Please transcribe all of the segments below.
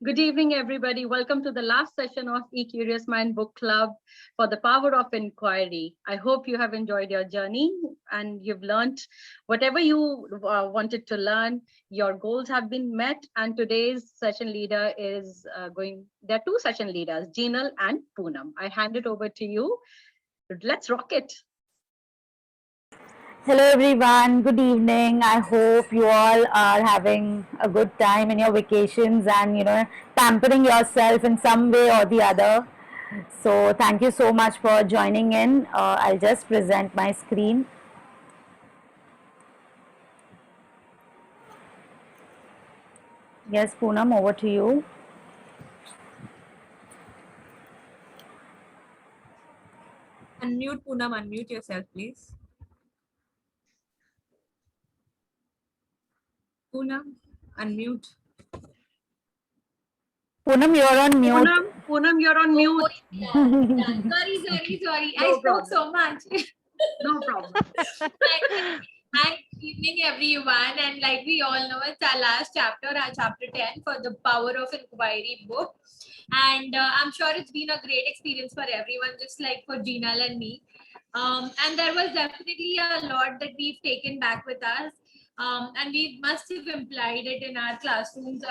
Good evening, everybody. Welcome to the last session of eCurious Mind Book Club for the Power of Inquiry. I hope you have enjoyed your journey and you've learned whatever you wanted to learn. Your goals have been met, and today's session leader is there are two session leaders, Jinal and Poonam. I hand it over to you. Let's rock it. Hello everyone, good evening. I hope you all are having a good time in your vacations and pampering yourself in some way or the other. So thank you so much for joining in. I'll just present my screen. Yes, Poonam, over to you. Unmute, Poonam, unmute yourself, please. Poonam, unmute. Poonam, you're on mute. Poonam, you're on mute. Sorry. No I spoke problem. so much. No problem. Hi, good evening, everyone. And like we all know, it's our last chapter, our chapter 10 for the Power of Inquiry book. And I'm sure it's been a great experience for everyone, just like for Jinal and me. And there was definitely a lot that we've taken back with us. And we must have implied it in our classrooms.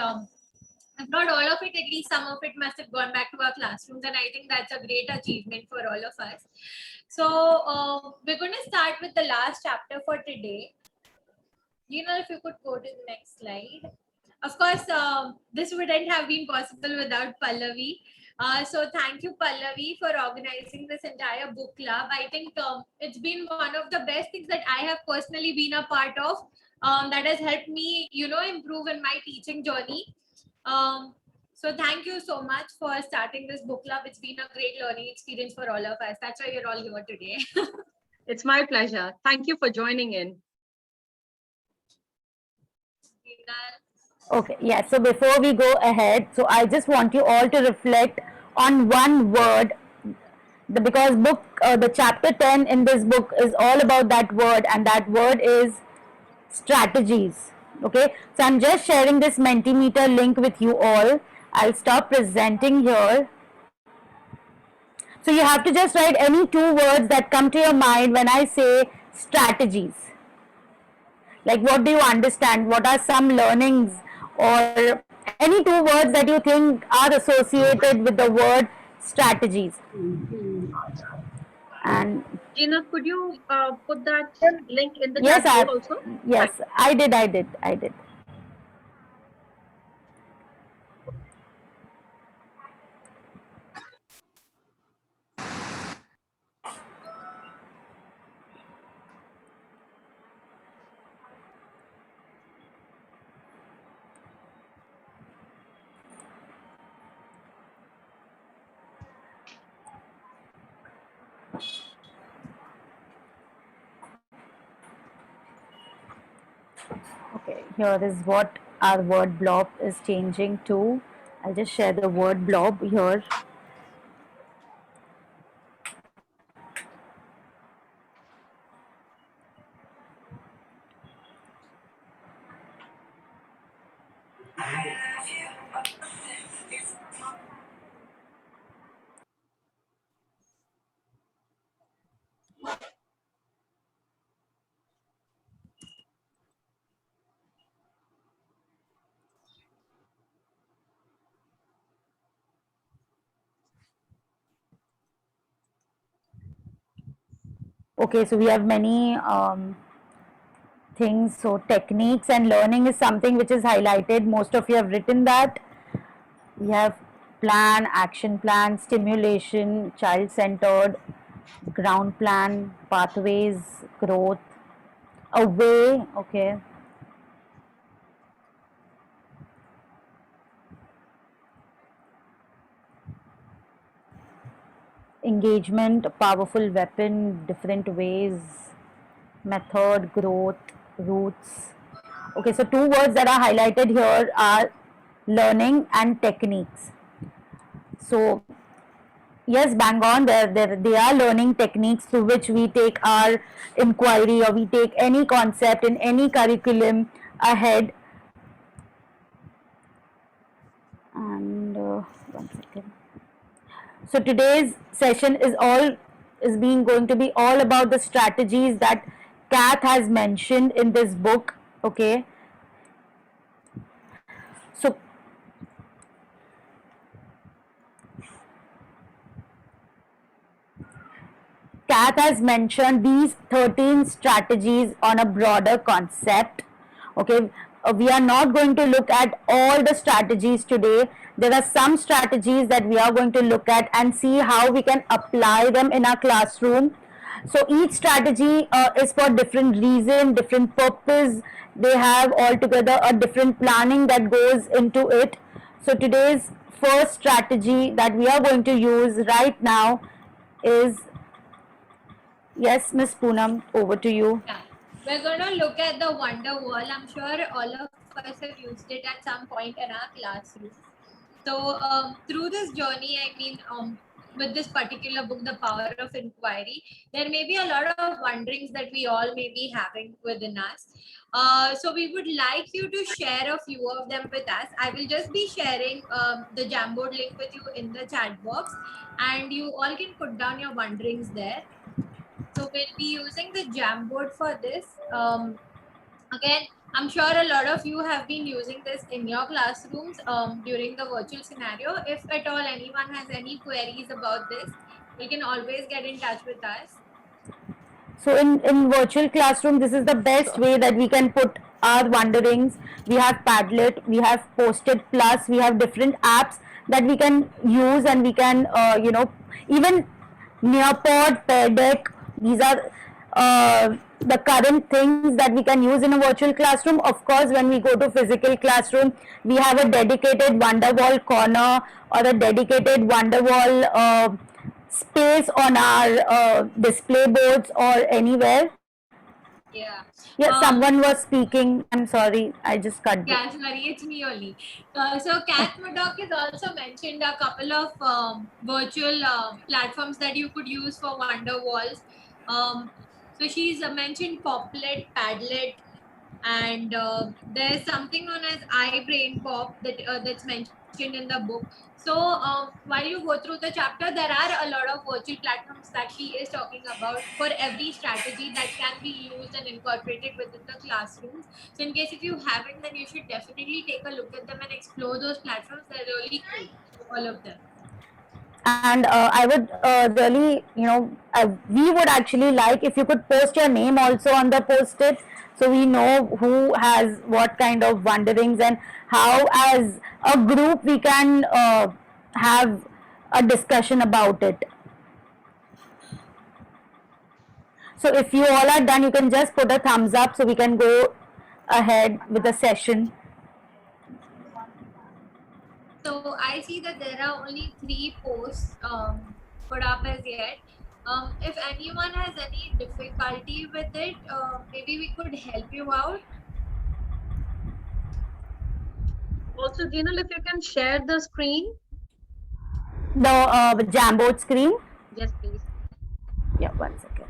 If not all of it, at least some of it must have gone back to our classrooms. And I think that's a great achievement for all of us. So we're going to start with the last chapter for today. If you could go to the next slide. Of course, this wouldn't have been possible without Pallavi. So thank you, Pallavi, for organizing this entire book club. I think it's been one of the best things that I have personally been a part of, that has helped me, improve in my teaching journey. So thank you so much for starting this book club. It's been a great learning experience for all of us. That's why we're all here today. It's my pleasure. Thank you for joining in. Okay, yeah. So before we go ahead, so I just want you all to reflect on one word, because the chapter 10 in this book is all about that word, and that word is strategies. Okay, so I'm just sharing this Mentimeter link with you all. I'll stop presenting here. So you have to just write any two words that come to your mind when I say strategies. Like, what do you understand? What are some learnings or any two words that you think are associated with the word strategies? And Gina, could you put that link in the yes, chat box also? I did. Okay, here is what our word blob is changing to. I'll just share the word blob here. Okay, so we have many things. So techniques and learning is something which is highlighted. Most of you have written that. We have plan, action plan, stimulation, child-centered, ground plan, pathways, growth, a way. Okay. Engagement, powerful weapon, different ways, method, growth, roots. Okay, so two words that are highlighted here are learning and techniques. So yes, bang on, they are learning techniques through which we take our inquiry, or we take any concept in any curriculum ahead. And 1 second. So today's session is going to be all about the strategies that Kath has mentioned in this book. Okay. So Kath has mentioned these 13 strategies on a broader concept. Okay, we are not going to look at all the strategies today. There are some strategies that we are going to look at and see how we can apply them in our classroom. So each strategy is for different reason, different purpose. They have altogether a different planning that goes into it. So today's first strategy that we are going to use right now is, yes, Miss Poonam, over to you. Yeah. We're going to look at the Wonder Wall. I'm sure all of us have used it at some point in our classroom. So through this journey, I mean, with this particular book, The Power of Inquiry, there may be a lot of wonderings that we all may be having within us. So we would like you to share a few of them with us. I will just be sharing the Jamboard link with you in the chat box, and you all can put down your wonderings there. So we'll be using the Jamboard for this. Again, I'm sure a lot of you have been using this in your classrooms during the virtual scenario. If at all anyone has any queries about this, you can always get in touch with us. So in virtual classroom, this is the best way that we can put our wonderings. We have Padlet, we have Post-it Plus, we have different apps that we can use, and we can, even Nearpod, Pear Deck, these are the current things that we can use in a virtual classroom. Of course, when we go to physical classroom, we have a dedicated Wonderwall corner or a dedicated Wonderwall space on our display boards or anywhere. Yeah. Yes, someone was speaking. I'm sorry, I just cut. Yeah, sorry, it's me only. So Kath Murdoch has also mentioned a couple of virtual platforms that you could use for Wonder Walls. So she's mentioned Poplet, Padlet, and there's something known as iBrain Pop that's mentioned in the book. So while you go through the chapter, there are a lot of virtual platforms that she is talking about for every strategy that can be used and incorporated within the classrooms. So in case if you haven't, then you should definitely take a look at them and explore those platforms. They're really cool, all of them. And I would really, we would actually like if you could post your name also on the post-it, so we know who has what kind of wonderings and how as a group we can have a discussion about it. So if you all are done, you can just put a thumbs up so we can go ahead with the session. So I see that there are only 3 posts put up as yet. If anyone has any difficulty with it, maybe we could help you out. Also, Jinal, if you can share the screen. The Jamboard screen? Yes, please. Yeah, 1 second.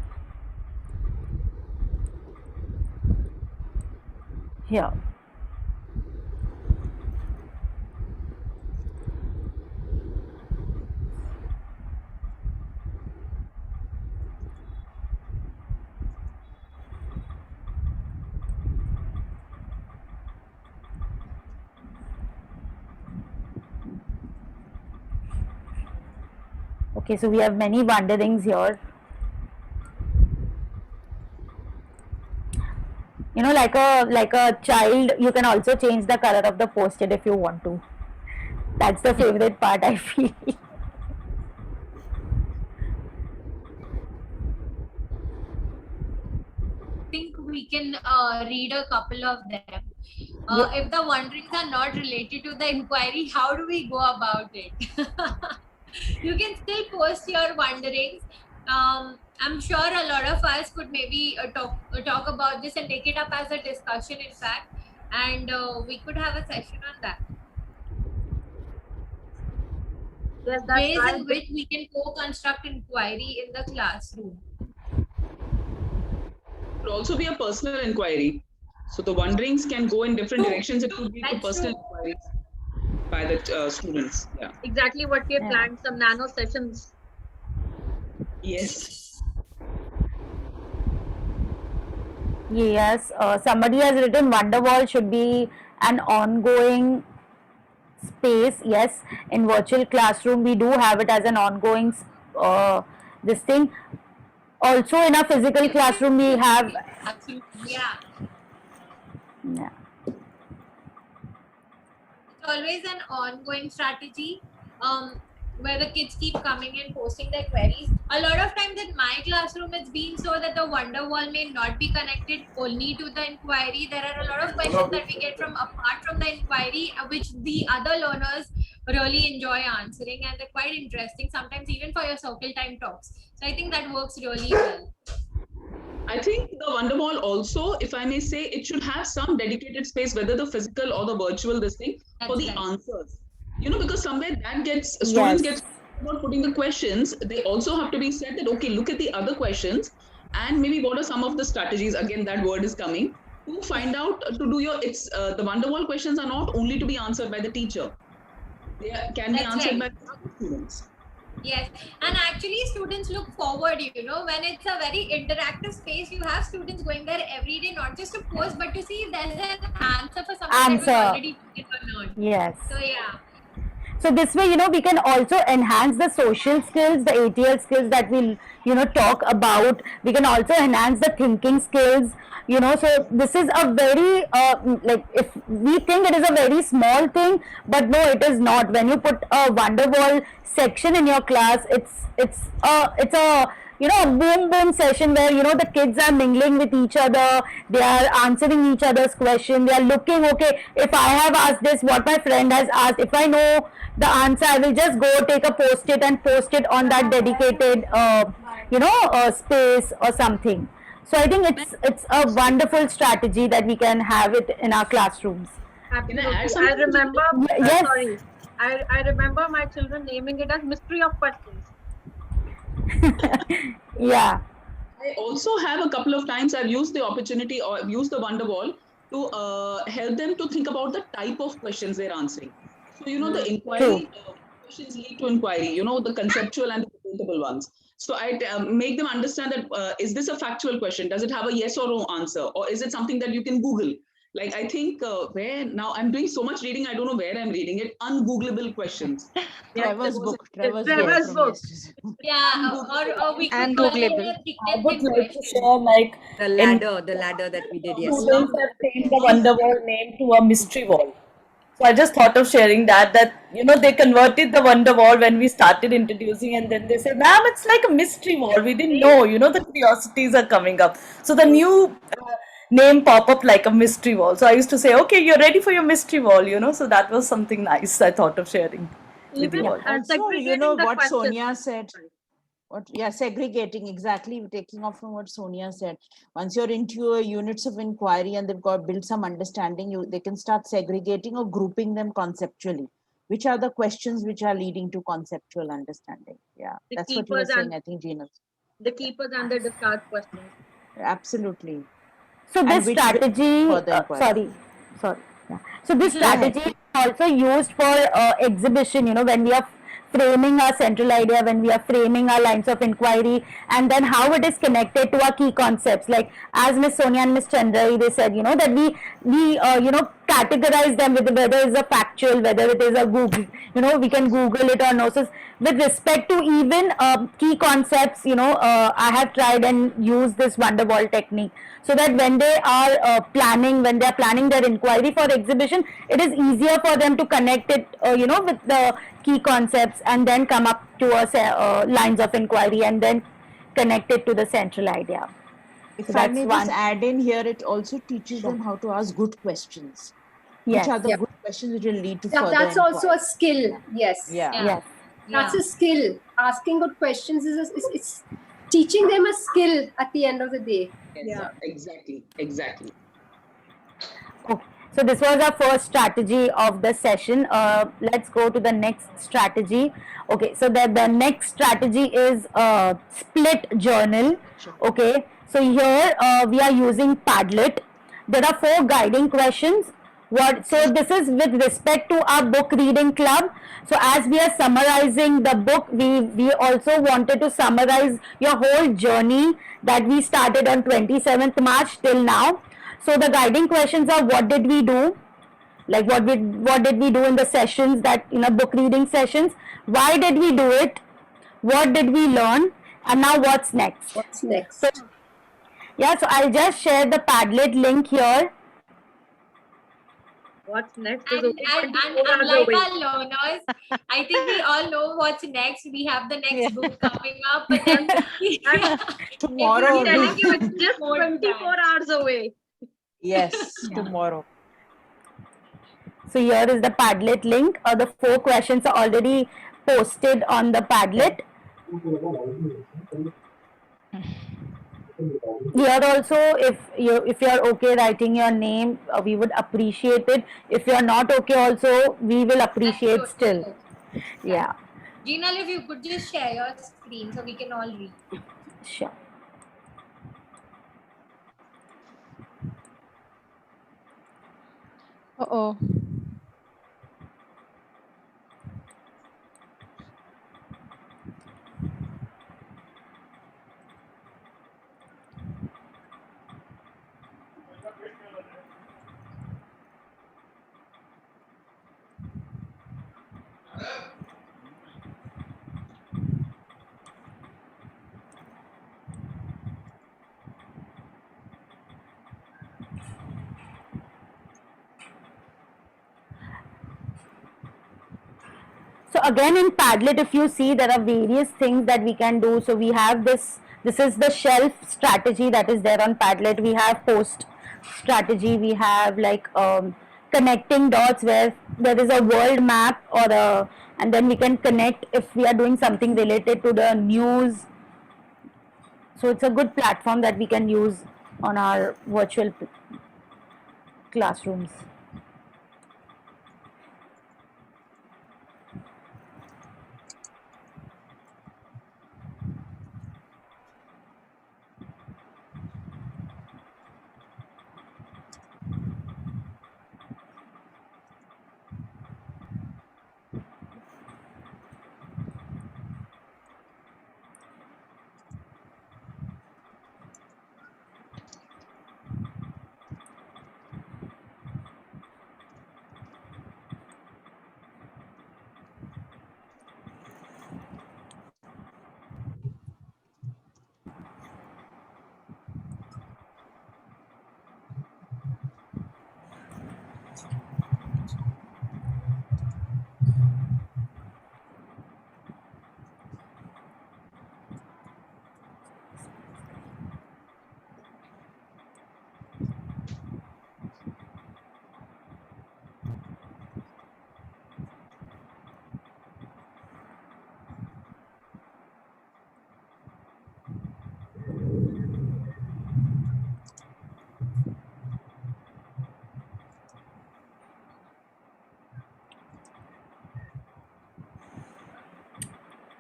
Here. Okay, so we have many wonderings here. Like a child, you can also change the color of the post-it if you want to. That's the favorite part, I feel. I think we can read a couple of them. If the wonderings are not related to the inquiry, how do we go about it? You can still post your wonderings. I'm sure a lot of us could maybe talk about this and take it up as a discussion, in fact, and we could have a session on that. Yes, that's ways right. in which we can co-construct inquiry in the classroom. It could also be a personal inquiry. So the wonderings can go in different directions. It could be for personal inquiries. by the students. Yeah. Exactly what we have Yeah. planned, some nano sessions. Yes. Yes, somebody has written Wonderwall should be an ongoing space. Yes, in virtual classroom we do have it as an ongoing this thing. Also in a physical classroom we have. Absolutely, yeah. Yeah. It's always an ongoing strategy, where the kids keep coming and posting their queries. A lot of times in my classroom, it's been so that the Wonderwall may not be connected only to the inquiry. There are a lot of questions that we get from apart from the inquiry, which the other learners really enjoy answering, and they're quite interesting, sometimes even for your circle time talks. So I think that works really well. I think the Wonderwall also, if I may say, it should have some dedicated space, whether the physical or the virtual, this thing, for That's the right. answers. You know, because somewhere that gets, students Yes. get about putting the questions, they also have to be said that, okay, look at the other questions and maybe what are some of the strategies, again, that word is coming, to find out, to do your, the Wonderwall questions are not only to be answered by the teacher. They can be That's answered right. by the students. Yes, and actually students look forward, when it's a very interactive space, you have students going there every day, not just to post, but to see if there's an answer for something that was Answer. already written or not. Yes. So yeah, So this way, we can also enhance the social skills, the ATL skills that we'll, talk about. We can also enhance the thinking skills, So this is a very, like, if we think it is a very small thing, but no, it is not. When you put a Wonderwall section in your class, it's a boom boom session where the kids are mingling with each other, they are answering each other's question, they are looking, okay, if I have asked this, what my friend has asked, if I know the answer, I will just go take a post-it and post it on that dedicated space or something. So I think it's a wonderful strategy that we can have it in our classrooms. Absolutely. add I something? remember, Yes. sorry, I remember my children naming it as mystery of questions. Yeah. I also have a couple of times I've used the opportunity or I've used the Wonderwall to help them to think about the type of questions they're answering. So, the inquiry questions lead to inquiry, the conceptual and the presentable ones. So I make them understand that is this a factual question? Does it have a yes or no answer? Or is it something that you can Google? Like, I think where now I'm doing so much reading, I don't know where I'm reading it. Ungoogleable questions. Trevor's book. Trevor's Trevor's book. book. yeah, or we could And call it Googleable. a I dictative would like to question. share, like, The ladder that we did yesterday. students have changed the Wonderwall name to a mystery wall. So I just thought of sharing that they converted the Wonderwall when we started introducing, and then they said, "Ma'am, it's like a mystery wall. We didn't know. The curiosities are coming up." So the new name pop up like a mystery wall. So I used to say, "Okay, you're ready for your mystery wall." So that was something nice I thought of sharing with Even you all. Also, segregating the what questions. Sonia said. Segregating, exactly, taking off from what Sonia said. Once you're into your units of inquiry and they've got built some understanding, they can start segregating or grouping them conceptually. Which are the questions which are leading to conceptual understanding? Yeah, The that's what you were keepers saying, and- I think, Gina. The keepers and the discard questions. Absolutely. So And this which strategy, further inquiry. sorry. Yeah. So this Go ahead. strategy is also used for exhibition, when we are framing our central idea, when we are framing our lines of inquiry, and then how it is connected to our key concepts. Like as Miss Sonia and Miss Chandrai, they said, that we categorize them with whether it's a factual, whether it is a Google, we can Google it or no. So with respect to even key concepts, I have tried and used this Wonderwall technique, so that when they are planning their inquiry for exhibition, it is easier for them to connect it, with the key concepts, and then come up to lines of inquiry, and then connect it to the central idea. If So I that's may one. just add in here, it also teaches them how to ask good questions. Yes. Which are the Yep. good questions which will lead to Yeah, further that's also a inquiry. skill. Yes. Yeah. Yes. That's a skill. Asking good questions it's teaching them a skill at the end of the day. Yes, exactly. Okay. So this was our first strategy of the session. Let's go to the next strategy. Okay, so the next strategy is split journal. Okay, so here we are using Padlet. There are 4 guiding questions. what, so this is with respect to our book reading club. So as we are summarizing the book, we also wanted to summarize your whole journey that we started on 27th March till now. So the guiding questions are, what did we do? Like what did we do in the sessions, that book reading sessions? Why did we do it? What did we learn? And now what's next? What's next? So, yeah, so I'll just share the Padlet link here. What's next And, is only and 24 hours unlike away. our learners, I think we all know what's next. We have the next book coming up, but then Tomorrow. I'm Everyone telling you, it's just More time. 24 hours away. Yes, tomorrow. So here is the Padlet link. The 4 questions are already posted on the Padlet. Here also, if you're okay writing your name, we would appreciate it. If you're not okay also, we will appreciate still. Yeah, Jinal, if you could just share your screen so we can all read. sure. Uh-oh. So again in Padlet, if you see, there are various things that we can do. So we have this is the shelf strategy that is there on Padlet. We have post strategy. We have like connecting dots, where there is a world map and then we can connect if we are doing something related to the news. So it's a good platform that we can use on our virtual classrooms.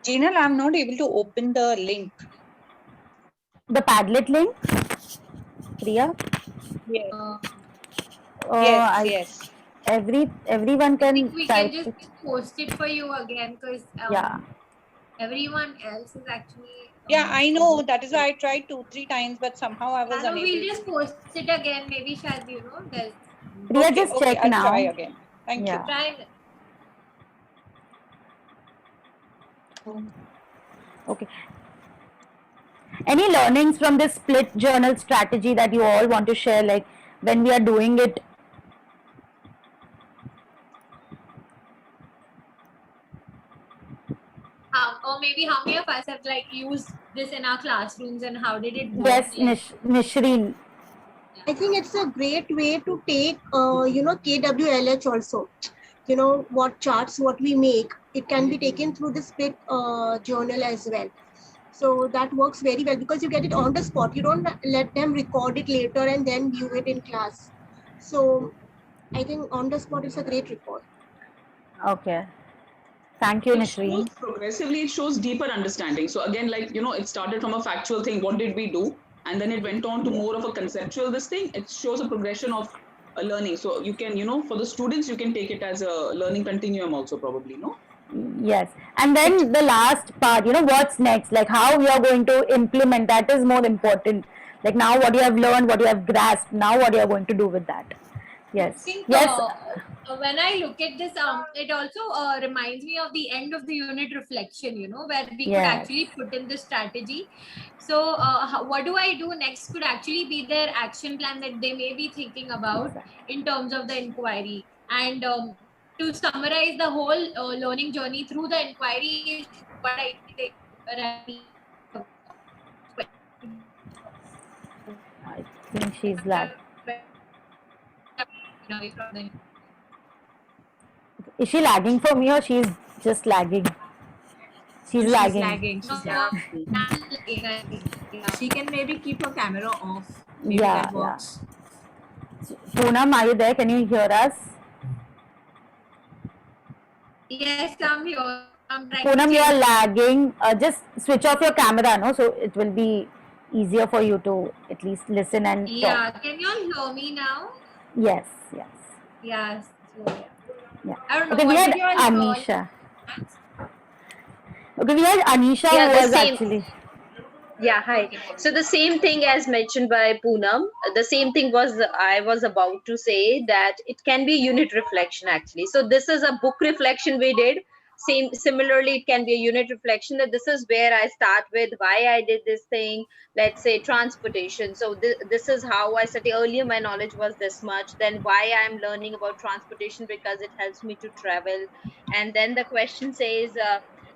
Jinal, I'm not able to open the link. The Padlet link, Priya? Yes. I- yes. Everyone I can think we type can just it. post it for you again because Yeah. everyone else is actually. Yeah, I know. That is why I tried 2-3 times, but somehow I was No, unable. we'll just post it again. Maybe Shad, there's Priya, Okay, just okay, check I'll now. try again. Thank Yeah. try. Okay. Any learnings from this split journal strategy that you all want to share, like when we are doing it? Or maybe how many of us have like used this in our classrooms and how did it work? Yes, Like, Nishreen. I think it's a great way to take, KWLH also. What charts, what we make, it can be taken through the split journal as well. So that works very well because you get it on the spot. You don't let them record it later and then view it in class. So I think on the spot, it's a great record. Okay. Thank you, Nishreen. Progressively, it shows deeper understanding. So again, it started from a factual thing. What did we do? And then it went on to more of a conceptual this thing. It shows a progression of learning. So you can, for the students, you can take it as a learning continuum also probably, no? Yes. And then the last part, what's next? Like how you are going to implement, that is more important. Like now what you have learned, what you have grasped, now what you are going to do with that. Yes. I think Yes. when I look at this, it also reminds me of the end of the unit reflection, where we could Yes. actually put in the strategy. So what do I do next could actually be their action plan that they may be thinking about in terms of the inquiry. And to summarize the whole learning journey through the inquiry is what I think. I think she's lagging. Is she lagging for me or she's just lagging? She's lagging. She's lagging. She can maybe keep her camera off. Maybe Yeah, that works. Poonam, are you there? Can you hear us? Yes, I'm here. I'm trying Poonam, to you are change- lagging. Just switch off your camera, no? So it will be easier for you to at least listen and talk. Yeah, can you all hear me now? Yes. Yes. So, yeah. Yeah. I don't know. Okay, we what had did you all hear? Anisha. Okay, we had Anisha Yeah, who the was same. actually. Yeah, hi. So the same thing as mentioned by Poonam, the same thing was I was about to say, that it can be unit reflection actually. So this is a book reflection we did. Similarly, it can be a unit reflection, that this is where I start with why I did this thing. Let's say transportation. So this is how I study. Earlier my knowledge was this much. Then why I'm learning about transportation, because it helps me to travel. And then the question says,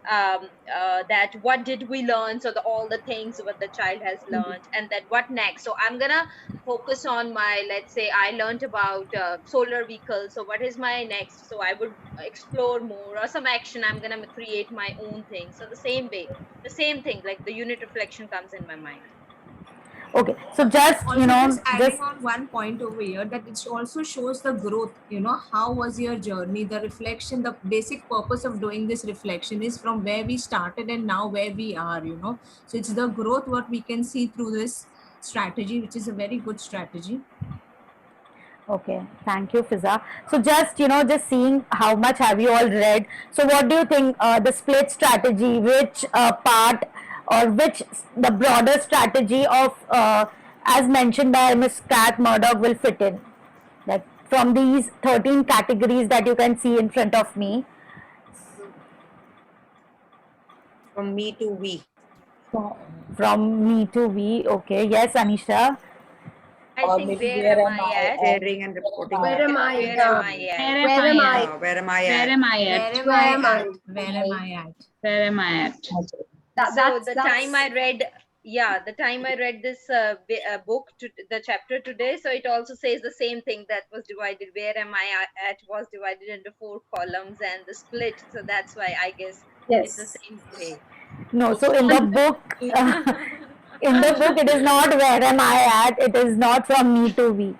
that what did we learn, so all the things what the child has learned, and then what next. So I'm gonna focus on my, let's say I learned about solar vehicles, so what is my next. So I would explore more, or some action, I'm gonna create my own thing. So the same way, the same thing, like the unit reflection comes in my mind. Okay, so just Also, just adding on one point over here, that it also shows the growth. How was your journey, the reflection, the basic purpose of doing this reflection is from where we started and now where we are. So it's the growth what we can see through this strategy, which is a very good strategy. Okay, thank you, Fiza. So just just seeing how much have you all read. So what do you think the split strategy, which part or which the broader strategy of as mentioned by Miss Kat Murdoch will fit in? Like from these 13 categories that you can see in front of me. From me to we. From me to we. Okay, yes, Anisha. I think where am I at? Sharing and reporting. Where am I? Where am I at? Where am I? Where am I at? Where am I? Where am I at? Where am I at? So the time I read, the time I read this book, the chapter today, so it also says the same thing, that was divided. Where am I at was divided into 4 columns, and the split. So that's why I guess it's the same way. No, so in the book, it is not where am I at. It is not from me to we.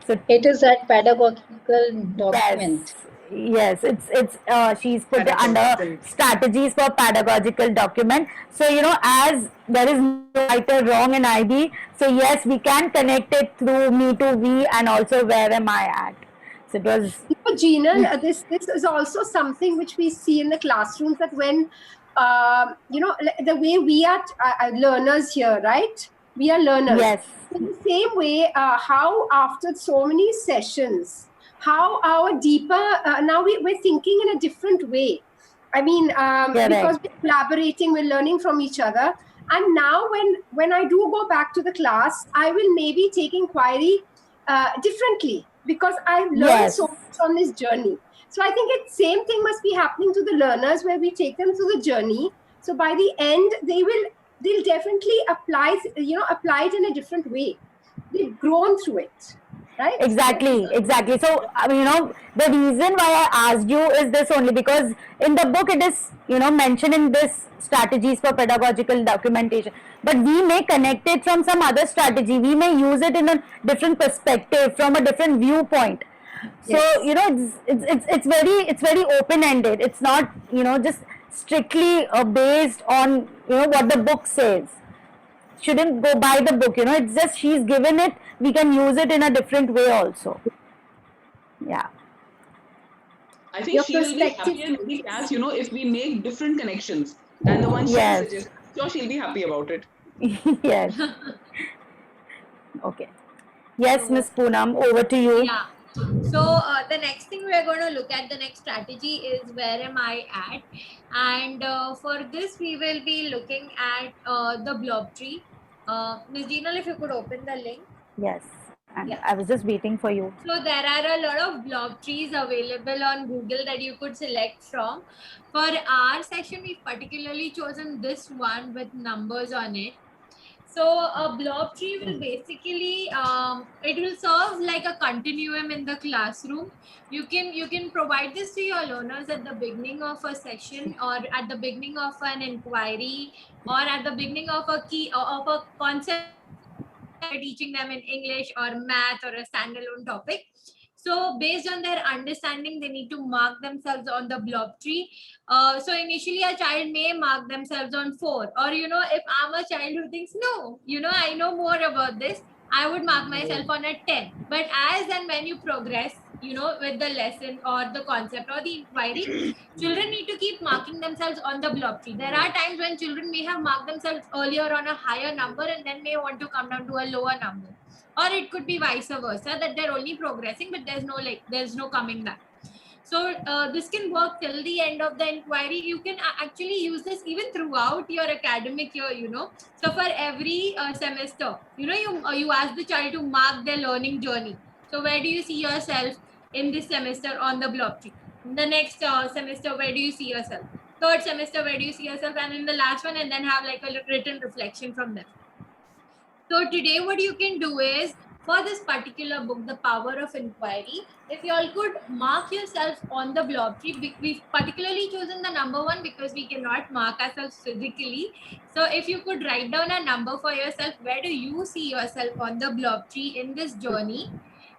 So it is that pedagogical document. Yes, it's she's put it under strategies for pedagogical document. So as there is no right or wrong in IB, so yes, we can connect it through me to we and also where am I at. So it was. Gina, this is also something which we see in the classrooms, that when the way we are learners here, right? We are learners. Yes. In the same way, how after so many sessions, how our deeper, now we're thinking in a different way. I mean, because we're collaborating, we're learning from each other. And now when I do go back to the class, I will maybe take inquiry differently, because I've learned so much on this journey. So I think same thing must be happening to the learners, where we take them through the journey. So by the end, they'll definitely apply it in a different way. They've grown through it. Right? Exactly. So, the reason why I asked you is this only because in the book it is, mentioned in this strategies for pedagogical documentation, but we may connect it from some other strategy. We may use it in a different perspective, from a different viewpoint. So, it's very open-ended. It's not, just strictly based on, what the book says. shouldn't go by the book, you know, it's just she's given it, we can use it in a different way also. Yeah. I think she will be happier in the class, you know, if we make different connections than the one she has suggested. Sure, she'll be happy about it. Yes. Okay. Yes, Miss Poonam, over to you. Yeah. So the next thing we're going to look at, the next strategy is where am I at? And for this, we will be looking at the blob tree. Ms. Jinal, if you could open the link. Yes. And I was just waiting for you. So there are a lot of blob trees available on Google that you could select from. For our session, we've particularly chosen this one with numbers on it. So a blob tree will basically, it will serve like a continuum in the classroom. You can provide this to your learners at the beginning of a session, or at the beginning of an inquiry, or at the beginning of a concept teaching them in English or math or a standalone topic. So based on their understanding, they need to mark themselves on the blob tree. So initially a child may mark themselves on 4, or, you know, if I'm a child who thinks, no, you know, I know more about this, I would mark myself on a 10. But as and when you progress, you know, with the lesson or the concept or the inquiry, children need to keep marking themselves on the blob tree. There are times when children may have marked themselves earlier on a higher number and then may want to come down to a lower number. Or it could be vice versa, that they're only progressing, but there's no coming back. So this can work till the end of the inquiry. You can actually use this even throughout your academic year, you know. So for every semester, you know, you ask the child to mark their learning journey. So where do you see yourself in this semester on the blob tree? In the next semester, where do you see yourself? Third semester, where do you see yourself? And in the last one, and then have like a written reflection from them. So today what you can do is, for this particular book, The Power of Inquiry, if you all could mark yourself on the blob tree, we've particularly chosen the number 1 because we cannot mark ourselves physically. So if you could write down a number for yourself, where do you see yourself on the blob tree in this journey?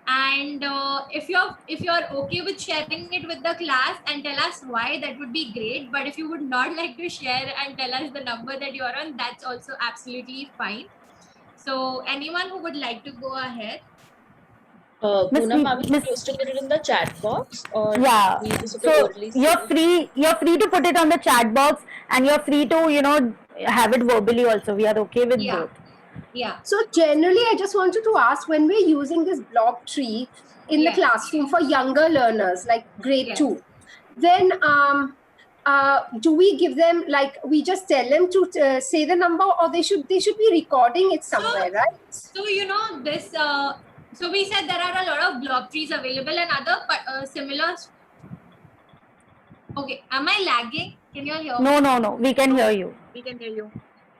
And if you're okay with sharing it with the class and tell us why, that would be great. But if you would not like to share and tell us the number that you're on, that's also absolutely fine. So anyone who would like to go ahead? Poonam, are we supposed to put it in the chat box, or yeah, so you're free to put it on the chat box, and you're free to, you know, have it verbally also. We are okay with both. Yeah. So generally, I just wanted to ask, when we're using this blob tree in the classroom for younger learners, like grade 2, then do we give them, like, we just tell them to say the number, or they should be recording it somewhere, right? So, you know, this, so we said there are a lot of blob trees available and other similar. Okay, am I lagging? Can you all hear me? No, we can hear you. We can hear you.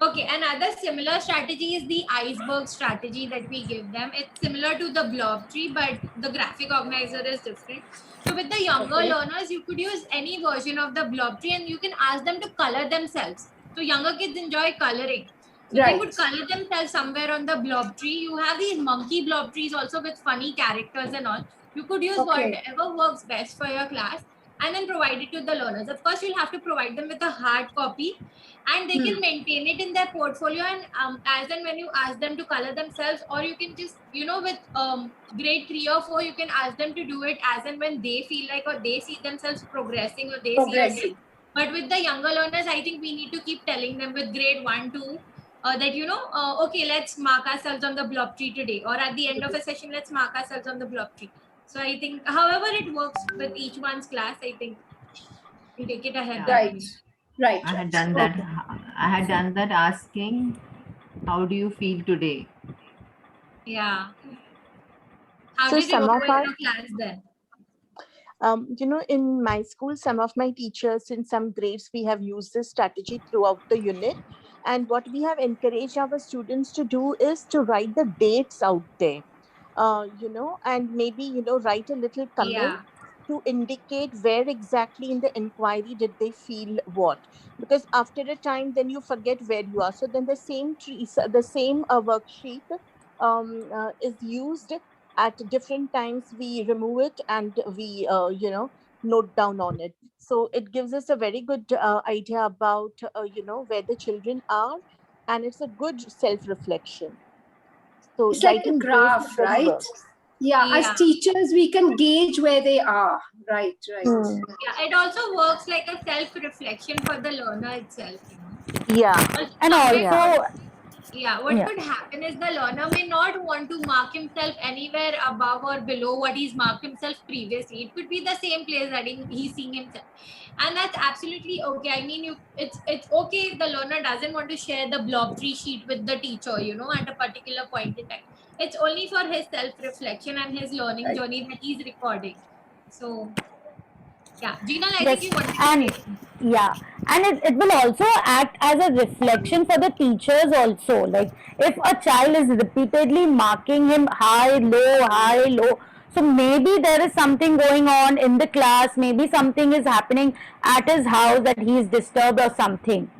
Okay, another similar strategy is the iceberg strategy that we give them. It's similar to the blob tree, but the graphic organizer is different. So with the younger learners, you could use any version of the blob tree, and you can ask them to color themselves. So younger kids enjoy coloring. So they would color themselves somewhere on the blob tree. You have these monkey blob trees also with funny characters and all. You could use whatever works best for your class and then provide it to the learners. Of course, you'll have to provide them with a hard copy, and they can maintain it in their portfolio, and as and when you ask them to color themselves, or you can just, you know, with grade 3 or 4, you can ask them to do it as and when they feel like, or they see themselves progressing, or they see it. But with the younger learners, I think we need to keep telling them with grade 1, 2, that, you know, okay, let's mark ourselves on the blob tree today, or at the end of a session, let's mark ourselves on the blob tree. So I think, however it works with each one's class, I think we take it ahead. Right. I had done that. I had done that asking, how do you feel today? Yeah. How So did you some go of in our- your class then? You know, in my school, some of my teachers in some grades, we have used this strategy throughout the unit. And what we have encouraged our students to do is to write the dates out there, you know, and maybe, you know, write a little comment to indicate where exactly in the inquiry did they feel what. Because after a time, then you forget where you are. So then the same worksheet is used at different times. We remove it and we, you know, note down on it. So it gives us a very good idea about, you know, where the children are and it's a good self-reflection. So it's like a writing graph, really right? works. Yeah, as teachers, we can gauge where they are. Right. Yeah, it also works like a self-reflection for the learner itself. Yeah. And also, what could happen is the learner may not want to mark himself anywhere above or below what he's marked himself previously. It could be the same place that he's seeing himself, and that's absolutely okay. I mean, it's okay if the learner doesn't want to share the blob tree sheet with the teacher, at a particular point in time. It's only for his self-reflection and his learning journey that he's recording. So yeah, Gina, I think you want to and it will also act as a reflection for the teachers also. Like if a child is repeatedly marking him high, low, so maybe there is something going on in the class, maybe something is happening at his house that he is disturbed or something.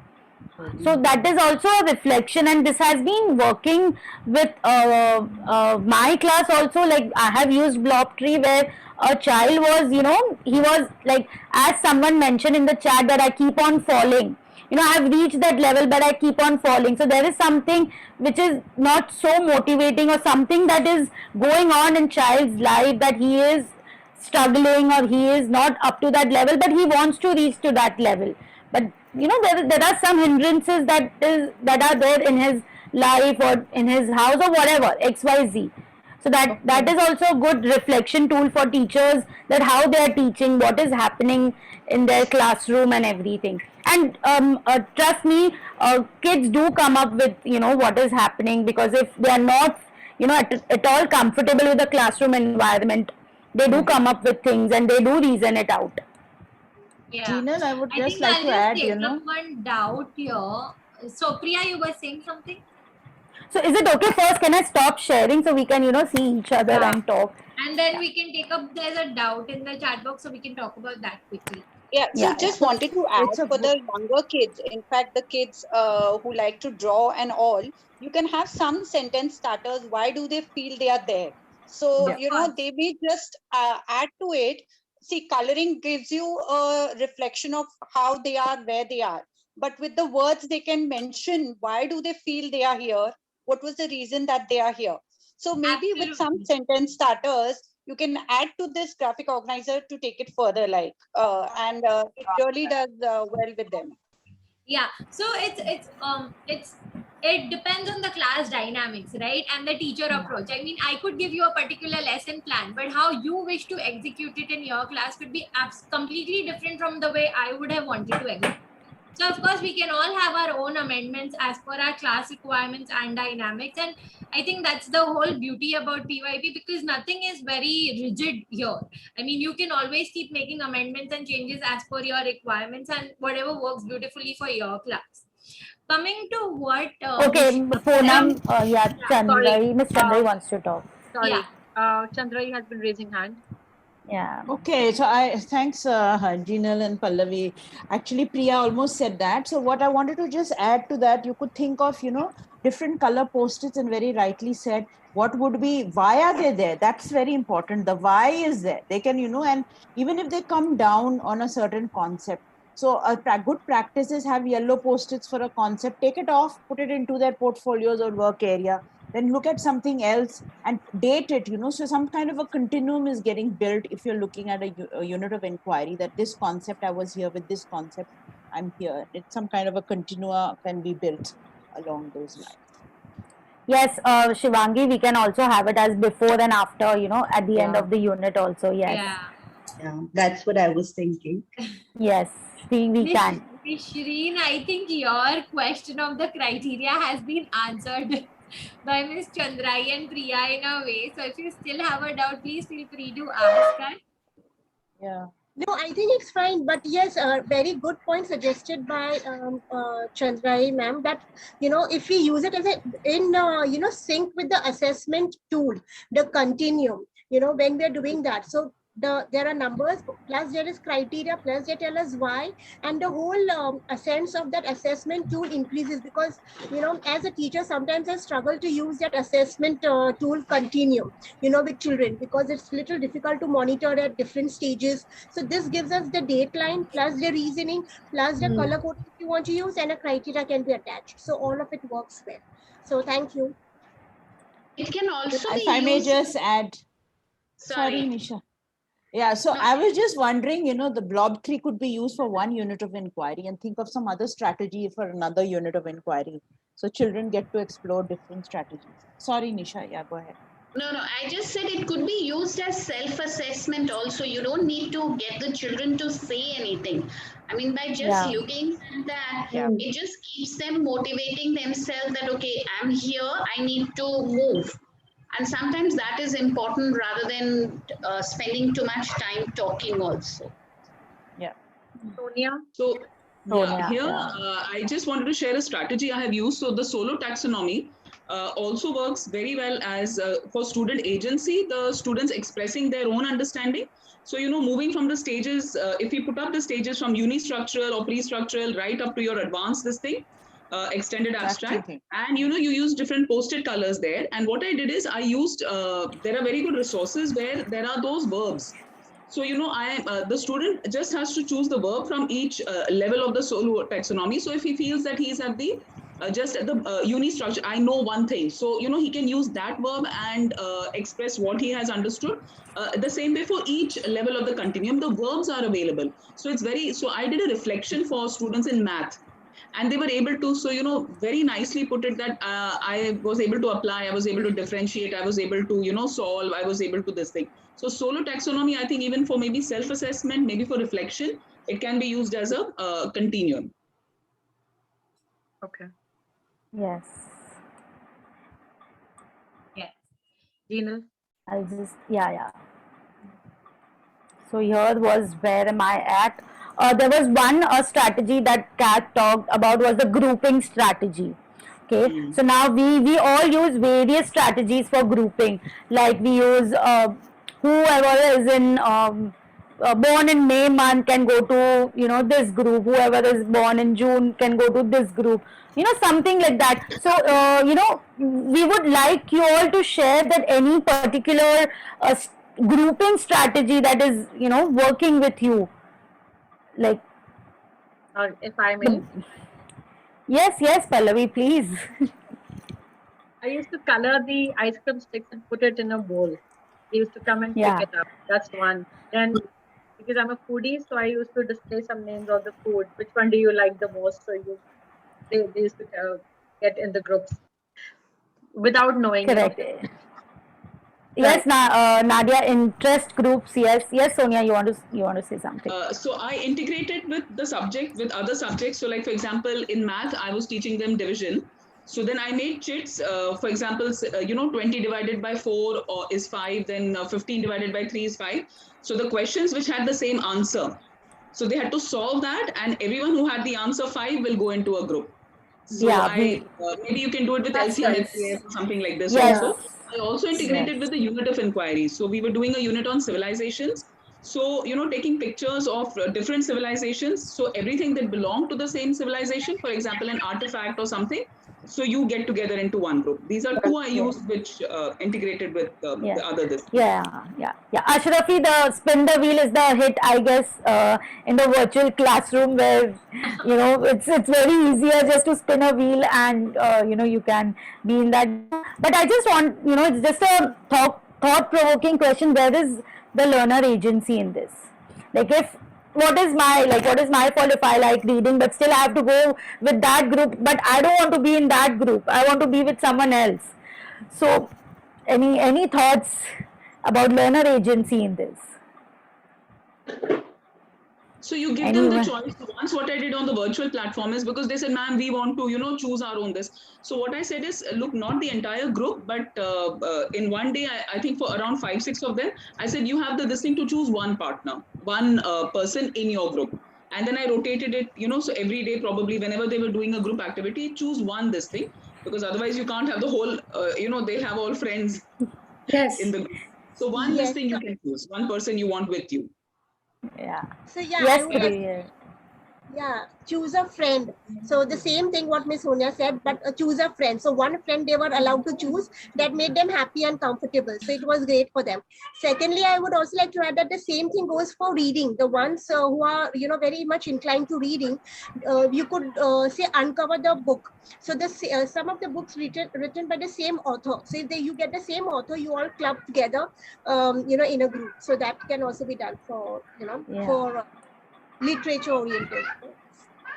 So that is also a reflection, and this has been working with my class also. Like I have used blob tree where a child was, he was like, as someone mentioned in the chat, that I keep on falling. I have reached that level, but I keep on falling. So there is something which is not so motivating, or something that is going on in child's life, that he is struggling or he is not up to that level, but he wants to reach to that level. But there are some hindrances that are there in his life or in his house or whatever, XYZ. So that is also a good reflection tool for teachers, that how they are teaching, what is happening in their classroom and everything. And trust me, kids do come up with what is happening, because if they are not at all comfortable with the classroom environment, they do come up with things and they do reason it out. Yeah. Jinal, I would just think like I'll to just add, take up one doubt here. So Priya, you were saying something? So is it okay first, can I stop sharing so we can see each other and talk? And then we can take up, there's a doubt in the chat box, so we can talk about that quickly. Yeah, so just wanted to add for the younger kids, in fact, the kids who like to draw and all, you can have some sentence starters. Why do they feel they are there? So, they may just add to it. See, coloring gives you a reflection of how they are, where they are. But with the words, they can mention, why do they feel they are here? What was the reason that they are here? So maybe with some sentence starters, you can add to this graphic organizer to take it further, and it really does well with them. Yeah, so it depends on the class dynamics, right? And the teacher approach. I mean, I could give you a particular lesson plan, but how you wish to execute it in your class could be completely different from the way I would have wanted to execute. So of course, we can all have our own amendments as per our class requirements and dynamics. And I think that's the whole beauty about PYP, because nothing is very rigid here. I mean, you can always keep making amendments and changes as per your requirements and whatever works beautifully for your class. Coming to what... okay, Poonam, Chandrai, Ms. Chandrai wants to talk. Sorry, Chandrai has been raising hand. Yeah. Okay, so thanks Jinal and Pallavi. Actually, Priya almost said that. So what I wanted to just add to that, you could think of different color post-its, and very rightly said, what would be, why are they there? That's very important. The why is there. They can and even if they come down on a certain concept. So a good practice is have yellow post-its for a concept, take it off, put it into their portfolios or work area. Then look at something else and date it, so some kind of a continuum is getting built if you're looking at a unit of inquiry, that this concept, I was here with this concept, I'm here. It's some kind of a continua can be built along those lines. Yes, Shivangi, we can also have it as before and after, at the end of the unit also, yes. Yeah, that's what I was thinking. Yes, we can. Shreen, I think your question of the criteria has been answered by Ms. Chandrai and Priya in a way. So if you still have a doubt, please feel free to ask us. Yeah. No, I think it's fine. But yes, a very good point suggested by Chandrai ma'am, that, if we use it as in sync with the assessment tool, the continuum, when we're doing that. So there are numbers, plus there is criteria, plus they tell us why, and the whole sense of that assessment tool increases, because as a teacher sometimes I struggle to use that assessment tool continuum with children, because it's little difficult to monitor at different stages. So this gives us the dateline plus the reasoning plus the color code if you want to use, and a criteria can be attached, so all of it works well. So thank you. It can also be if I may used. just add. Sorry, Nisha. Yeah, so I was just wondering, the blob tree could be used for one unit of inquiry, and think of some other strategy for another unit of inquiry. So children get to explore different strategies. Sorry, Nisha. Yeah, go ahead. No, I just said it could be used as self-assessment also. You don't need to get the children to say anything. I mean, by just looking at that, it just keeps them motivating themselves that, okay, I'm here, I need to move. And sometimes that is important rather than spending too much time talking also. Yeah. Sonia? So here, I just wanted to share a strategy I have used. So the solo taxonomy also works very well as for student agency, the students expressing their own understanding. So, moving from the stages, if you put up the stages from unistructural or pre-structural right up to your advanced extended abstract, and you use different post-it colors there. And what I did is I used there are very good resources where there are those verbs. So the student just has to choose the verb from each level of the solo taxonomy. So if he feels that he is at the just at the unistructure, I know one thing, so he can use that verb and express what he has understood. The same way for each level of the continuum, the verbs are available. So I did a reflection for students in math, and they were able to, very nicely put it that I was able to apply, I was able to differentiate, I was able to, solve, I was able to this thing. So solo taxonomy, I think even for maybe self-assessment, maybe for reflection, it can be used as a continuum. Okay. Yes. Yes. Jinal? I'll just, So here was where am I at? There was one strategy that Kat talked about was the grouping strategy. Okay, so now we all use various strategies for grouping. Like we use whoever is in born in May month can go to this group. Whoever is born in June can go to this group. Something like that. So we would like you all to share that any particular grouping strategy that is working with you. Like, or if I may. Yes, Pallavi, please. I used to color the ice cream sticks and put it in a bowl. They used to come and pick it up. That's one. Then, because I'm a foodie, so I used to display some names of the food. Which one do you like the most? So they used to get in the groups without knowing. Correct. Yes, Nadia, interest groups. Yes, Sonia, you want to say something? So I integrated with the subject with other subjects. So, like for example, in math, I was teaching them division. So then I made chits. For example, 20 divided by 4 is 5. Then 15 divided by 3 is 5. So the questions which had the same answer. So they had to solve that, and everyone who had the answer 5 will go into a group. So maybe you can do it with LCM or something like this also. I also integrated with the unit of inquiry. So we were doing a unit on civilizations. So, taking pictures of different civilizations. So everything that belonged to the same civilization, for example, an artifact or something. So you get together into one group. These are two I used which integrated with the other. Yeah. Ashrafi, the spin the wheel is the hit, I guess, in the virtual classroom where, it's very easier just to spin a wheel and, you can be in that. But I just want, it's just a thought-provoking question. Where is the learner agency in this? Like what is my fault if I like reading, but still I have to go with that group, but I don't want to be in that group. I want to be with someone else. So any thoughts about learner agency in this? So you give them the choice. Once what I did on the virtual platform is because they said, ma'am, we want to, choose our own this. So what I said is, look, not the entire group, but in one day, I think for around 5-6 of them, I said, you have this thing to choose one partner, one person in your group. And then I rotated it, so every day, probably whenever they were doing a group activity, choose one this thing, because otherwise you can't have the whole, they have all friends in the group. So one this thing you can choose, one person you want with you. Yeah. So yeah, Yes, I would choose a friend. So the same thing what Miss Sonia said, but choose a friend. So one friend they were allowed to choose that made them happy and comfortable. So it was great for them. Secondly, I would also like to add that the same thing goes for reading. The ones who are very much inclined to reading, you could say uncover the book. So the some of the books written by the same author. So if you get the same author, you all club together, in a group. So that can also be done for for literature oriented.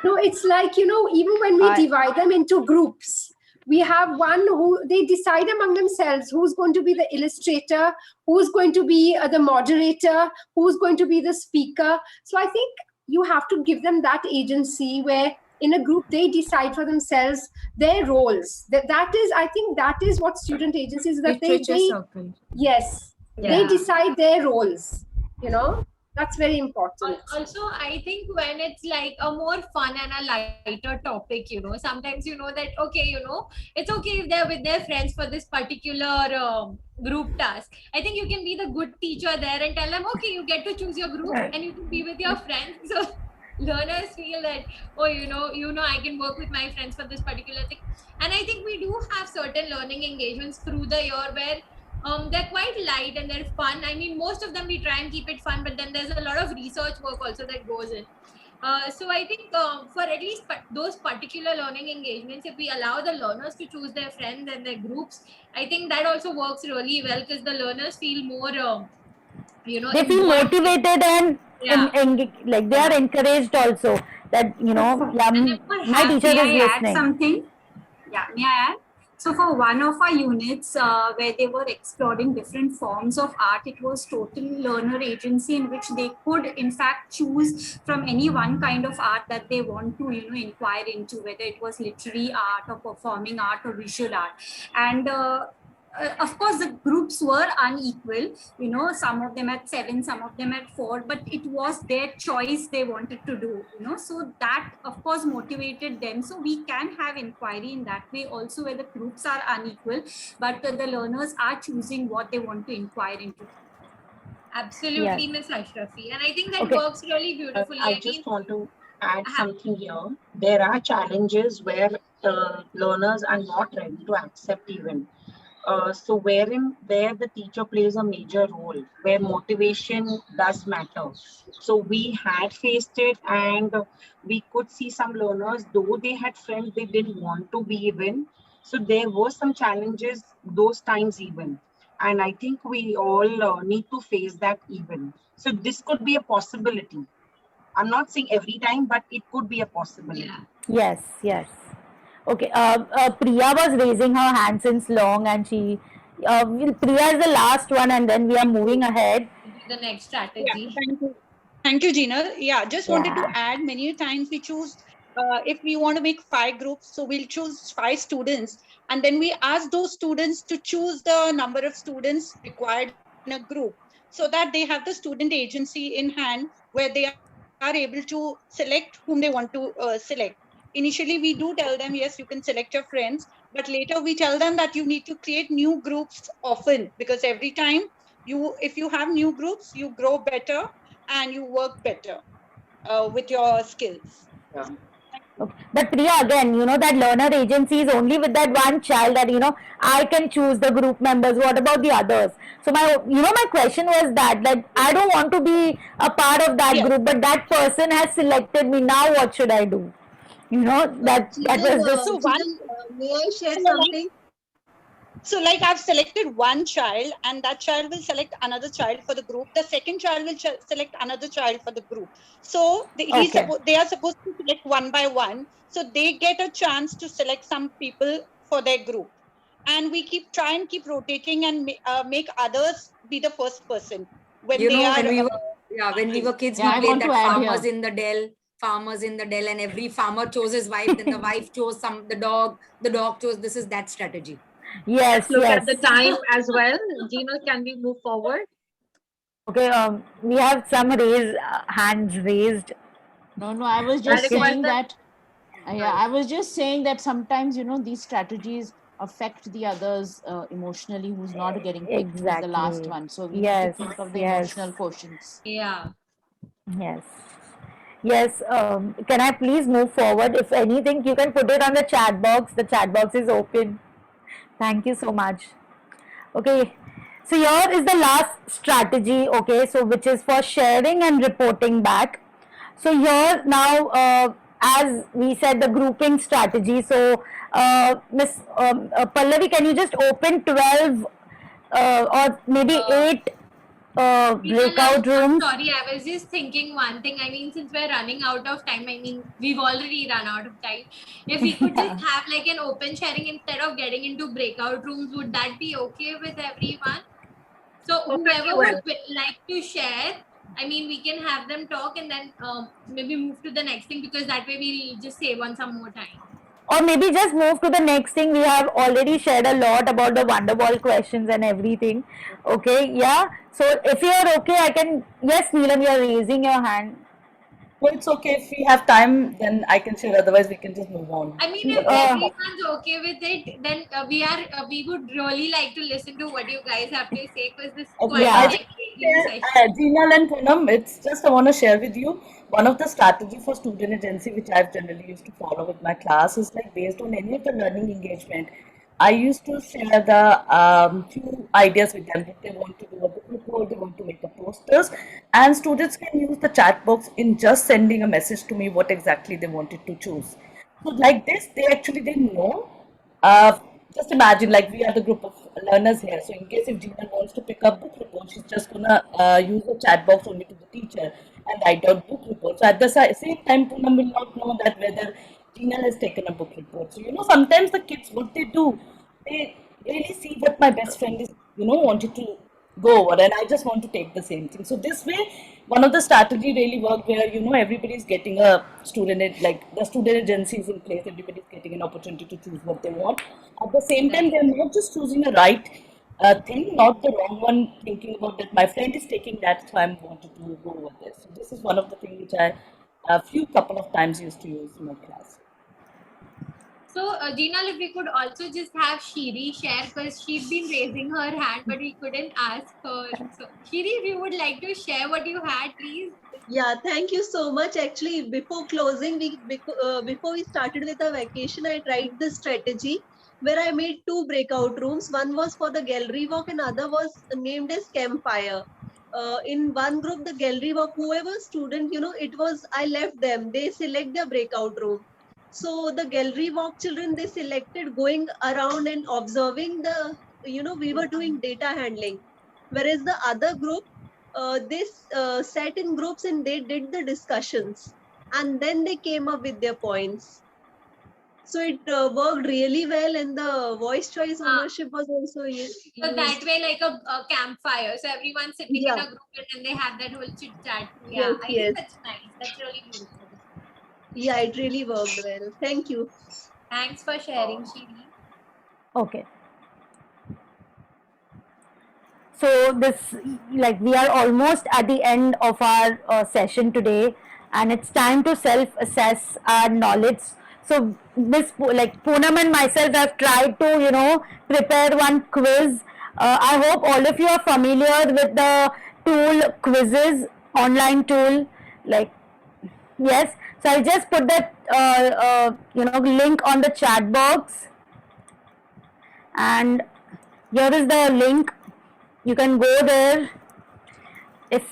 No, it's like, even when we divide them into groups, we have one who they decide among themselves who's going to be the illustrator, who's going to be the moderator, who's going to be the speaker. So I think you have to give them that agency where in a group they decide for themselves their roles. That is, I think that is what student agencies, that Literature they circle. yes, they decide their roles, That's very important. Also, I think when it's like a more fun and a lighter topic, sometimes that, okay, it's okay if they're with their friends for this particular group task. I think you can be the good teacher there and tell them, okay, you get to choose your group and you can be with your friends. So learners feel that, oh, I can work with my friends for this particular thing. And I think we do have certain learning engagements through the year where they're quite light and they're fun. I mean, most of them we try and keep it fun, but then there's a lot of research work also that goes in. So I think for at least those particular learning engagements, if we allow the learners to choose their friends and their groups, I think that also works really well because the learners feel more, they feel motivated and like they are encouraged also that, my teacher is listening. Something? Yeah, may I add? So for one of our units where they were exploring different forms of art, it was total learner agency in which they could in fact choose from any one kind of art that they want to, inquire into, whether it was literary art or performing art or visual art. And of course, the groups were unequal, some of them at 7, some of them at 4, but it was their choice they wanted to do, so that of course motivated them. So we can have inquiry in that way also, where the groups are unequal, but the learners are choosing what they want to inquire into. Absolutely, Miss Ashrafi. And I think that works really beautifully. I just want to add something here. There are challenges where learners are not ready to accept even. So where the teacher plays a major role, where motivation does matter. So we had faced it, and we could see some learners, though they had friends, they didn't want to be even. So there were some challenges those times even. And I think we all need to face that even. So this could be a possibility. I'm not saying every time, but it could be a possibility. Yes, yes. Okay, Priya was raising her hand since long, and she, Priya is the last one, and then we are moving ahead. The next strategy. Yeah, thank you. Thank you, Gina. Yeah, just wanted to add, many times we choose, if we want to make 5 groups, so we'll choose 5 students, and then we ask those students to choose the number of students required in a group, so that they have the student agency in hand, where they are able to select whom they want to select. Initially, we do tell them, yes, you can select your friends, but later we tell them that you need to create new groups often, because every time if you have new groups, you grow better and you work better with your skills. Okay. But Priya, again, that learner agency is only with that one child that, I can choose the group members. What about the others? So my question was that I don't want to be a part of that group, but that person has selected me. Now what should I do? That was just. So may I share something? So like I've selected one child, and that child will select another child for the group. The second child will select another child for the group. So they are supposed to select one by one. So they get a chance to select some people for their group. And we try and keep rotating and make others be the first person. When when we were kids, we played that farmers in the dell, and every farmer chose his wife, then the wife chose the dog chose. This is that strategy. Yes, look at the time as well. Gina, can we move forward? Okay, we have some hands raised. No, I was just saying that. I was just saying that sometimes these strategies affect the others emotionally who's not getting picked who's the last Exactly. one. So we need Yes. to think of the Yes. emotional quotients. Yeah. Yes. Yes. Can I please move forward? If anything, you can put it on the chat box. The chat box is open. Thank you so much. Okay. So here is the last strategy. Okay. So which is for sharing and reporting back. So here now, as we said, the grouping strategy. So Miss Pallavi, can you just open 12 or maybe 8 breakout rooms? Sorry, I was just thinking one thing. I mean, since we're running out of time, I mean, we've already run out of time. If we could just have like an open sharing instead of getting into breakout rooms, would that be okay with everyone? So whoever would like to share, I mean, we can have them talk and then maybe move to the next thing, because that way we'll just save on some more time. Or maybe just move to the next thing. We have already shared a lot about the Wonderwall questions and everything. Okay, yeah. So if you are okay, I can. Yes, Neelam, you are raising your hand. Well, it's okay. If we have time, then I can share. Otherwise, we can just move on. I mean, if everyone's okay with it, then we would really like to listen to what you guys have to say, because this is quite I an just Jinal and Poonam, it's just I want to share with you one of the strategy for student agency which I've generally used to follow with my class is like based on any of the learning engagement. I used to share the few ideas with them. If they want to do a book report, they want to make the posters, and students can use the chat box in just sending a message to me what exactly they wanted to choose. So like this, they actually didn't know. Just imagine, like we are the group of learners here. So in case if Gina wants to pick up book report, she's just gonna use the chat box only to the teacher and write out book report. So at the same time, Poonam will not know that whether Gina has taken a book report. So sometimes the kids, what they do, they really see that my best friend is wanted to go over, and I just want to take the same thing. So this way, one of the strategy really worked where everybody's getting a student, like the student agency is in place, everybody's getting an opportunity to choose what they want. At the same time, they're not just choosing a right thing, not the wrong one, thinking about that my friend is taking that, so I'm wanting to go over this. So this is one of the things which I a few couple of times used to use in my class. So, Jinal, if we could also just have Shiri share, because she's been raising her hand, but we couldn't ask her. So, Shiri, if you would like to share what you had, please. Yeah, thank you so much. Actually, before closing, before we started with our vacation, I tried this strategy where I made 2 breakout rooms. One was for the gallery walk and other was named as campfire. In one group, the gallery walk, whoever student, I left them, they select their breakout room. So the gallery walk children, they selected going around and observing we were doing data handling. Whereas the other group, they sat in groups and they did the discussions. And then they came up with their points. So it worked really well, and the voice choice ownership was also used. So that way, like a campfire. So everyone's sitting in a group and then they have that whole chit chat. Yeah, I think that's nice. That's really beautiful. Yeah, it really worked well. Thank you. Thanks for sharing, Shiri. Okay. So this, like, we are almost at the end of our session today, and it's time to self-assess our knowledge. So this, like, Poonam and myself have tried to, prepare one quiz. I hope all of you are familiar with the tool quizzes, online tool, like, yes. So I'll just put that, link on the chat box, and here is the link. You can go there. If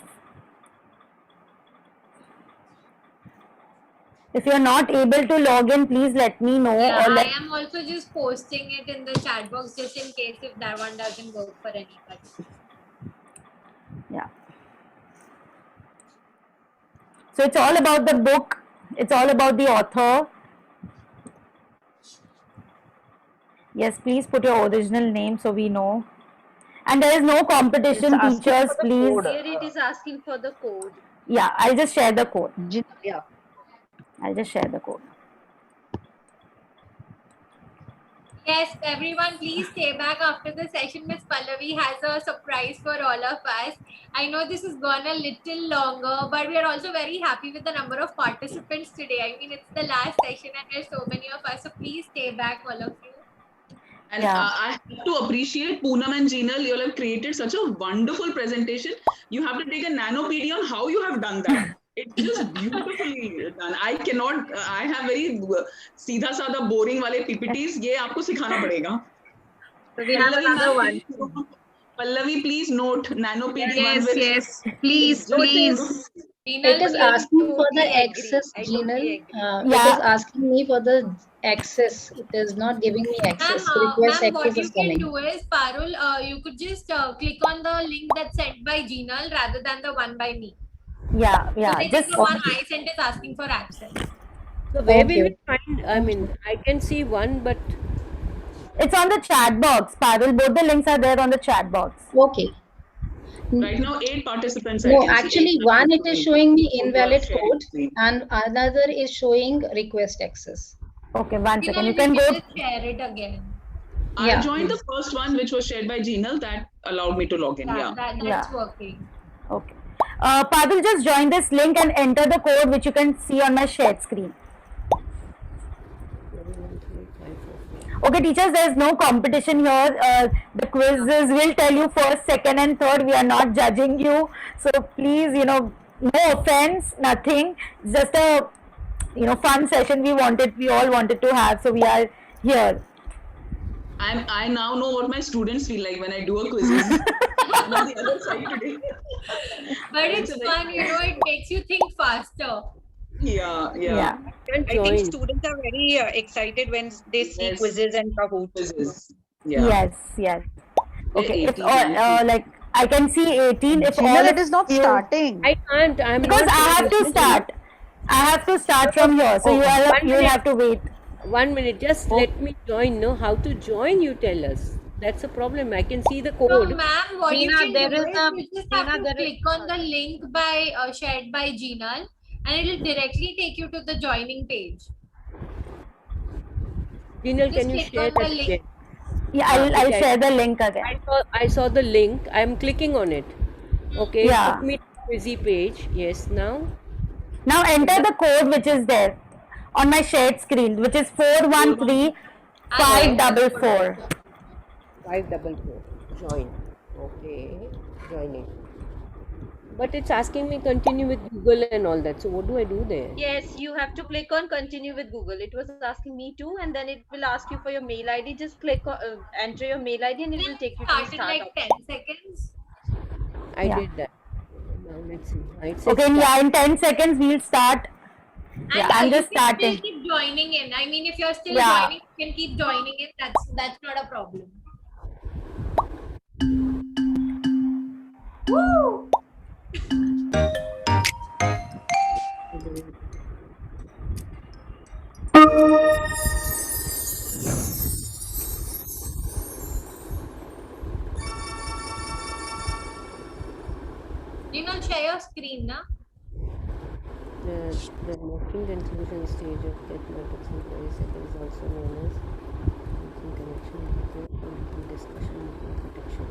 you're not able to log in, please let me know. Yeah, I am also just posting it in the chat box just in case if that one doesn't work for anybody. Yeah. So it's all about the book. It's all about the author. Yes, please put your original name so we know. And there is no competition, teachers, please. Here it is asking for the code. Yeah, I'll just share the code. Yeah. I'll just share the code. Yes, everyone, please stay back after the session. Miss Pallavi has a surprise for all of us. I know this has gone a little longer, but we are also very happy with the number of participants today. I mean, it's the last session and there's so many of us, so please stay back, all of you. And I have to appreciate Poonam and Jinal. You all have created such a wonderful presentation. You have to take a nanopedia on how you have done that. It's just beautifully done. I cannot. I have very सीधा साधा boring वाले PPTs. ये आपको सिखाना पड़ेगा. So we have another one. Pallavi, please note nanopedia. Yes, please. It is asking for the access, Jinal. It is asking me for the access. It is not giving me access. Request Ma'am, what access you is can coming. do is, Parul, you could just click on the link that's sent by Jinal rather than the one by me. Yeah. So Just the one I sent is asking for access. So where will we find? I mean, I can see one, but it's on the chat box, Parul. Both the links are there on the chat box. Okay. Right now, 8 participants. No, actually, one it is showing me invalid code, and another is showing request access. Okay, one second. You We can go. just share it again. I joined the first one, which was shared by Jinal. That allowed me to log in. That's working. Okay. Parul, just join this link and enter the code which you can see on my shared screen. Okay, teachers, there is no competition here. The quizzes will tell you first, second, and third. We are not judging you. So please, no offense, nothing. Just a, fun session we all wanted to have. So we are here. I now know what my students feel like when I do a quiz. I'm on the other side today. But it's fun, it makes you think faster. Yeah. I think students are very excited when they see quizzes and Kahoots. Yes. Okay, it's all like I can see 18. If all it is not starting. I can't. I'm because not I have to start. I have to start from here. So you will have to wait. 1 minute. Just let me join. No, how to join? You tell us. That's a problem. I can see the So, code. ma'am, what you can there do is is you just have to click on the link shared by Jinal, and it will directly take you to the joining page. Jinal, Just can you click share on the that link. again? Yeah, I'll share the link again. I saw the link. I'm clicking on it. Okay. Yeah. Took me to busy page. Yes. Now. Now enter the code which is there on my shared screen, which is 413544. 544. Join. Okay. Joining. But it's asking me continue with Google and all that. So what do I do there? Yes, you have to click on continue with Google. It was asking me too, and then it will ask you for your mail ID. Just click on, enter your mail ID, and it will take you to the Started start like option. 10 seconds. I did that. Now let's see. It says Okay, start. in 10 seconds we'll start. And I'm you just can still starting. keep joining in. I mean, if you're still Yeah. joining, you can keep joining in. That's not a problem. Woo! Share your screen, na? The mocking and solution stage of that matrix inquiry cycle is also known as in connection with the discussion of protection.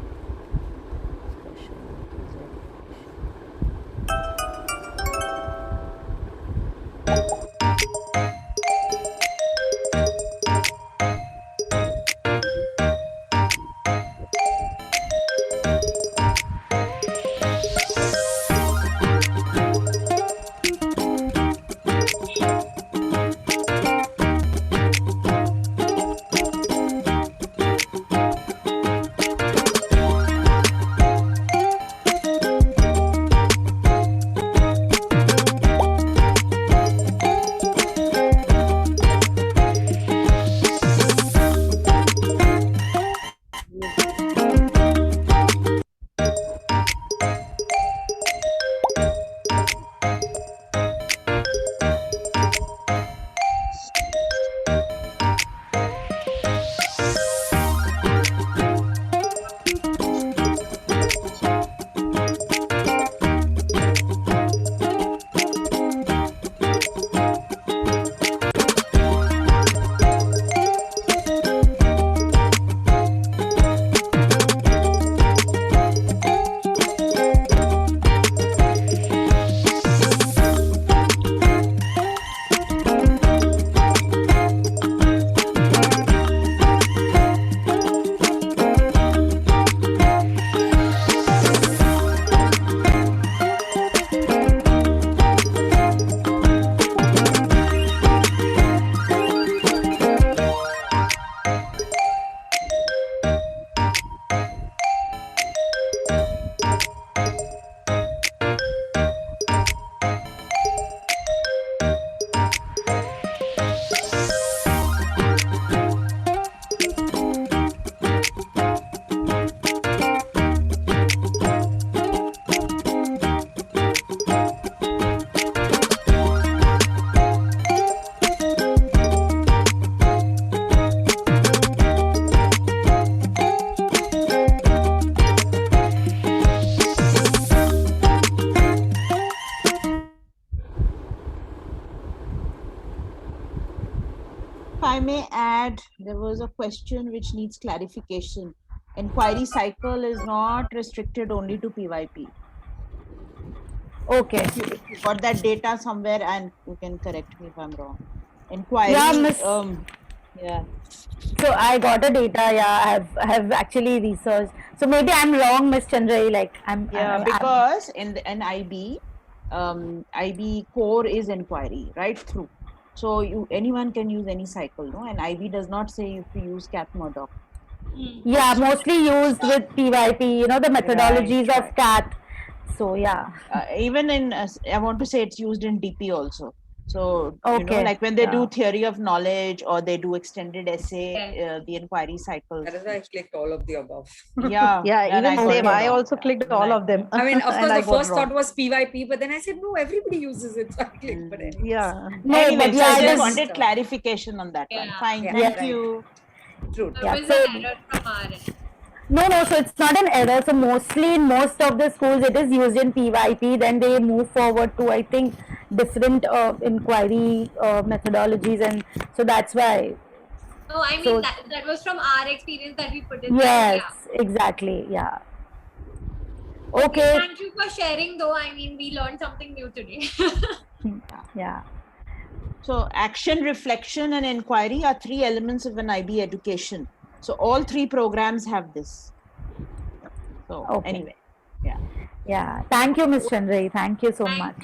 I may add, there was a question which needs clarification. Inquiry cycle is not restricted only to PYP. Okay. If you got that data somewhere, and you can correct me if I'm wrong. Inquiry. Yeah, Miss. Yeah. So I got a data. Yeah, I have actually researched. So maybe I'm wrong, Miss Chandrai. Like Because in IB, IB core is inquiry right through. So anyone can use any cycle, no? And IB does not say if you use Cat Murdoch. Yeah, mostly used with PYP. You know the methodologies of CAT. So yeah. Even in I want to say it's used in DP also. So you know, like when they do theory of knowledge or they do extended essay, the inquiry cycle. That is why I clicked all of the above. Yeah. Even same. I also clicked all of them. I mean, of course, the first thought was PYP, but then I said, no, everybody uses it. So I clicked, but anyway. Yeah. No, anyway, so I just wanted clarification on that one. Fine. Thank you. True. There was an error from our end. No, so it's not an error. So mostly in most of the schools, it is used in PYP. Then they move forward to, I think, different inquiry methodologies, and so that's why. No, I mean that was from our experience that we put in. Yes, exactly. Yeah. Okay. Thank you for sharing, though. I mean, we learned something new today. Yeah. So action, reflection, and inquiry are 3 elements of an IB education. So all 3 programs have this. So anyway, yeah. Thank you, Ms. Chandrai. Thank you so much.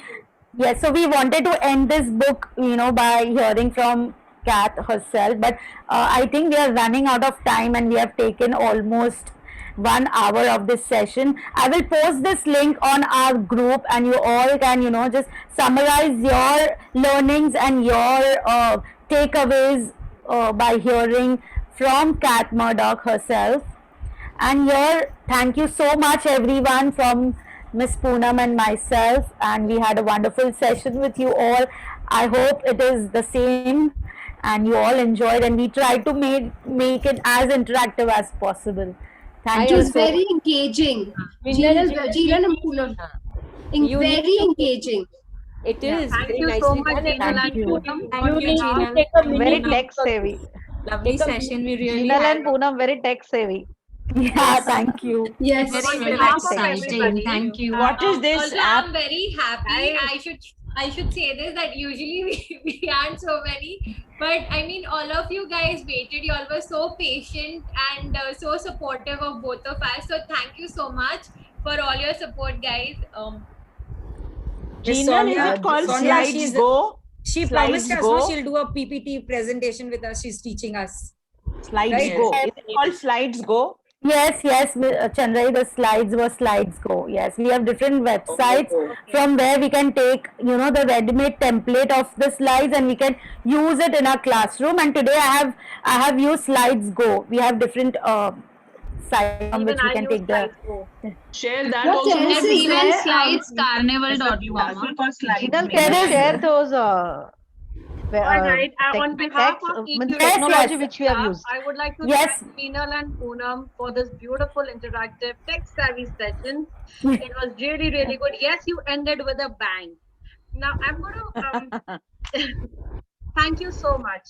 Yes, so we wanted to end this book, by hearing from Kat herself, but I think we are running out of time and we have taken almost 1 hour of this session. I will post this link on our group and you all can, just summarize your learnings and your takeaways by hearing from Kat Murdoch herself. And thank you so much everyone from Miss Poonam and myself, and we had a wonderful session with you all. I hope it is the same and you all enjoyed, and we tried to make it as interactive as possible. Thank you. It was very engaging. Jeelan and Poonam. Very engaging. It is. Thank very you nicely so much, done. Jeelan and Poonam. You need to take a very tech savvy. Lovely session. We really Jeelan had. and Poonam very tech savvy. Yeah, thank you. Yes. Very exciting. Thank you. What is this Also, app? I'm very happy. I should say this, that usually we aren't so many, but I mean, all of you guys waited. You all were so patient and so supportive of both of us. So thank you so much for all your support, guys. Gina, is it called Slides Go? She Slides promised us Go? she'll do a PPT presentation with us. She's teaching us. Slides Right? Go. Is it called Slides Go? Yes, Chandrai, the slides were Slides Go. Yes, we have different websites from where we can take, the ready-made template of the slides and we can use it in our classroom. And today I have used Slides Go. We have different sites on which we can take the. Share that What also. else is Even there? slides carnival.com. Jeelan, can you share those Alright, on behalf of technology which we have used? I would like to Yes. thank Meenal and Poonam for this beautiful interactive tech-savvy session. It was really, really good. Yes, you ended with a bang. Now I'm going to thank you so much.